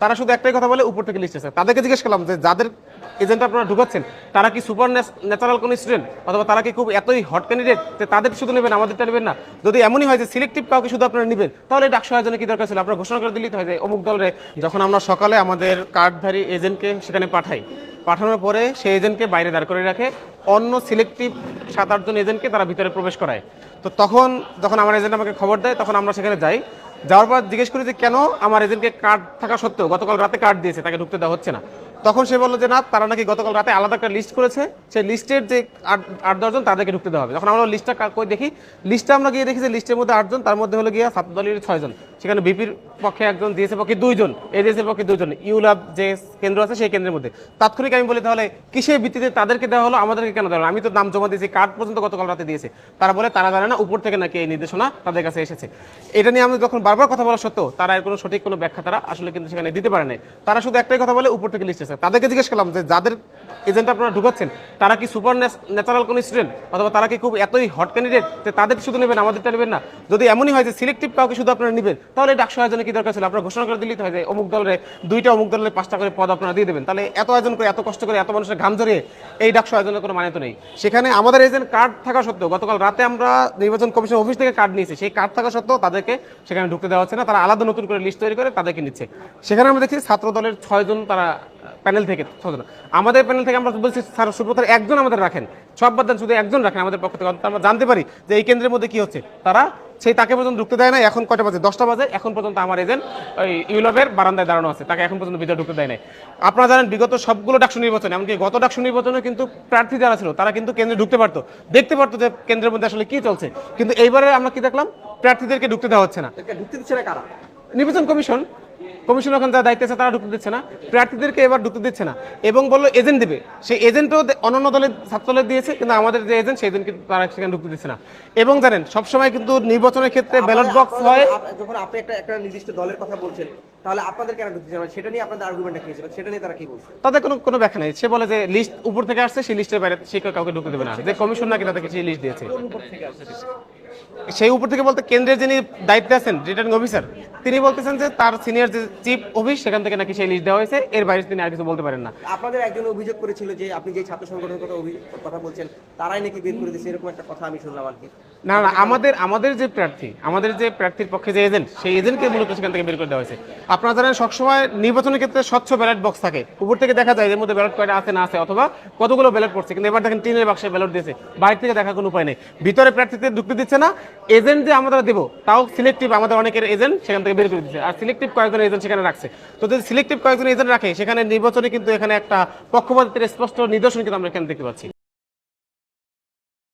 তারা শুধু একটাই কথা বলে উপর থেকে লিস্ট আছে। তাদেরকে জিজ্ঞেস করলাম যে যাদের এজেন্ট আপনারা ঢুকাচ্ছেন তারা কি সুপার ন্যাচারাল কোন স্টুডেন্ট অথবা তারা কি খুব এতই হট ক্যান্ডিডেট যে তাদের শুধু নেবেন আমাদেরটা নেবেন না? যদি এমনই হয় যে সিলেক্টিভ কাউকে শুধু আপনারা নেবেন তাহলে ডাকসু আয়োজনে কি দরকার ছিল? আপনারা ঘোষণা করে দিলেই তো হয় যে অমুক দলের। যখন আমরা সকালে আমাদের কার্ডধারী এজেন্টকে সেখানে পাঠানোর পরে সেই এজেন্টকে বাইরে দাঁড় করে রাখে, অন্য সিলেক্টিভ 7-8 জন এজেন্টকে তারা ভিতরে প্রবেশ করায়। তো যখন আমার এজেন্ট আমাকে খবর দেয় তখন আমরা সেখানে যাই। যাওয়ার পর জিজ্ঞেস করি যে কেন আমার এজেন্টকে কার্ড থাকা সত্ত্বেও গতকাল রাতে কার্ড দিয়েছে তাকে ঢুকতে দেওয়া হচ্ছে না। তখন সে বললো যে না, তারা নাকি গতকাল রাতে আলাদা একটা লিস্ট করেছে, সেই লিস্টের যে 8-10 জন তাদেরকে ঢুকতে দেওয়া হবে। যখন আমরা লিস্টটা কই দেখি, লিস্টটা আমরা গিয়ে দেখি যে লিস্টের মধ্যে 8 জন, তার মধ্যে হলো গিয়ে ছাত্র দলের 6 জন। সেখানে বিপির পক্ষে 1 জন, ডিএসএর পক্ষে 2 জন, এডিএসের পক্ষে 2 জন, ইউলাব যে কেন্দ্র আছে সেই কেন্দ্রের মধ্যে। তাৎক্ষণিক আমি বলি তাহলে কিসের ভিত্তিতে তাদেরকে দেওয়া হলো, আমাদেরকে কেন দেওয়া হলো? আমি তো নাম জমা দিয়েছি, কার্ড পর্যন্ত গতকাল রাতে দিয়েছে। তারা বলে তারা জানে না, উপর থেকে নাকি এই নির্দেশনা তাদের কাছে এসেছে। এটা নিয়ে আমি যখন বারবার কথা বলা সত্ত্বেও তারা এর কোনো সঠিক কোনো ব্যাখ্যা তারা আসলে কিন্তু সেখানে দিতে পারে নাই। তারা শুধু একটাই কথা বলে উপর থেকে লিস্ট আছে। তাদেরকে জিজ্ঞেস করলাম যে যাদের এজেন্ট আপনারা ঢুকাচ্ছেন তারা কি সুপার ন্যাচারাল কোন স্টুডেন্ট অথবা তারা কি খুব এতই হট ক্যান্ডিডেট যে তাদের শুধু নেবেন আমাদেরটা নেবেন না? যদি এমনই হয় যে সিলেক্টিভ কাউকে শুধু আপনারা নেবেন তাহলে ডাকসু আয়োজনে কি দরকার ছিল? আপনারা ঘোষণা করে দিলেই তো হয় যে অমুক দলের 2টা, অমুক দলের 5টা করে পদ আপনারা দিয়ে দেবেন। তাহলে এত আয়োজন করে, এত কষ্ট করে, এত মানুষের ঘাম ঝরিয়ে এই ডাকসু আয়োজনের কোনো মানে তো নেই। সেখানে আমাদের এজেন্ট কার্ড থাকা সত্ত্বেও গতকাল রাতে আমরা নির্বাচন কমিশন অফিস থেকে কার্ড নিয়েছি, সেই কার্ড থাকা সত্ত্বেও তাদেরকে সেখানে ঢুকতে দেওয়া হচ্ছে না। তারা আলাদা নতুন করে লিস্ট তৈরি করে তাদেরকে নিচ্ছে। সেখানে আমরা দেখছি ছাত্র দলের 6 জন, তারা প্যানেল থেকে 6 জন। আমাদের প্যানেল থেকে আমরা বলছি স্যার সুব্রতর 1 জন আমাদের রাখেন, সব বাদ দেন, শুধু 1 জন রাখেন আমাদের পক্ষ থেকে। আমরা জানতে পারি যে এই কেন্দ্রের মধ্যে কি হচ্ছে। তারা তাকে পর্যন্ত ঢুকতে দেয় না। এখন কয়টা বাজে? 10টা বাজে। এখন পর্যন্ত আমার এজেন্ট ওই ইউলবের বারান্দায় দাঁড়ানো আছে, তাকে এখন পর্যন্ত ভিতরে ঢুকতে দেয় নাই। আপনারা জানেন বিগত সবগুলো ডাকসু নির্বাচনে, এমনকি গত ডাকসু নির্বাচনে কিন্তু প্রার্থী যারা ছিল তারা কিন্তু কেন্দ্রে ঢুকতে পারতো, দেখতে পারতো যে কেন্দ্রের মধ্যে আসলে কি চলছে। কিন্তু এইবারে আমরা কি দেখলাম? প্রার্থীদেরকে ঢুকতে দেওয়া হচ্ছে না। ঢুকতে দিচ্ছে না কারা? নির্বাচন কমিশন ওখানে যারা দায়িত্ব আছে তারা ঢুকতে দিচ্ছে না, প্রার্থীদেরকে এবার ঢুকতে দিচ্ছে না। এবং বললো এজেন্ট দেবে, সেই এজেন্টও অন্যান্য দলের ছাত্র দলের দিয়েছে, কিন্তু আমাদের যে এজেন্ট সেই এজেন্ট কিন্তু তারা সেখানে ঢুকতে দিচ্ছে না। এবং জানেন সবসময় কিন্তু নির্বাচনের ক্ষেত্রে ব্যালট বক্স হয়। যখন আপনি একটা নির্দিষ্ট দলের কথা বলছেন, তাহলে আপনাদের কেন ঢুকতে দিচ্ছে না? সেটা নিয়ে আপনাদের আর্গুমেন্টটা কি ছিল? সেটা নিয়ে তারা কি বলছে? তাদের কোনো ব্যাখ্যা নেই। সে বলে যে লিস্ট উপর থেকে আসছে, সেই লিস্টের বাইরে সে কাউকে ঢুকতে দেবে না, যে কমিশন নাকি তাদেরকে সেই লিস্ট দিয়েছে। সেই উপর থেকে বলতে কেন্দ্রের যিনি দায়িত্বে আছেন, রিটার্নিং অফিসার, তিনি বলতেছেন যে তার সিনিয়র যে চিফ অফিস সেখান থেকে নাকি সেই লিস্ট দেওয়া হয়েছে, এর বাইরে তিনি আর কিছু বলতে পারেন না। আপনাদের একজন অভিযোগ করেছিল যে আপনি যে ছাত্র সংগঠনের কথা বলছেন তারাই নাকি বের করে দিয়েছে, এরকম একটা কথা আমি শুনলাম আর কি। না, আমাদের যে প্রার্থীর পক্ষে যে এজেন্ট, সেই এজেন্টকে মূলত সেখান থেকে বের করে দেওয়া হয়েছে। আপনারা জানেন সবসময় নির্বাচনের ক্ষেত্রে স্বচ্ছ ব্যালট বক্স থাকে, উপর থেকে দেখা যায় এর মধ্যে ব্যালট কয়টা আছে না আছে, অথবা কতগুলো ব্যালট পড়ছে। কিন্তু এবার দেখেন 3-এর বাক্সে ব্যালট দিয়েছে, বাইরে থেকে দেখার কোনো উপায় নেই। ভিতরে প্রার্থীদের ঢুকতে দিচ্ছে না। এজেন্ট যে আমরা দেবো তাও সিলেক্টিভ, আমাদের অনেকের এজেন্ট সেখান থেকে বের করে দিচ্ছে, আর সিলেক্টিভ কয়েকজন এজেন্ট সেখানে রাখছে। তো যদি সিলেক্টিভ কয়েকজন এজেন্ট রাখে সেখানে নির্বাচনে কিন্তু এখানে একটা পক্ষপাতিত্বের স্পষ্ট নিদর্শন কিন্তু আমরা এখানে দেখতে পাচ্ছি।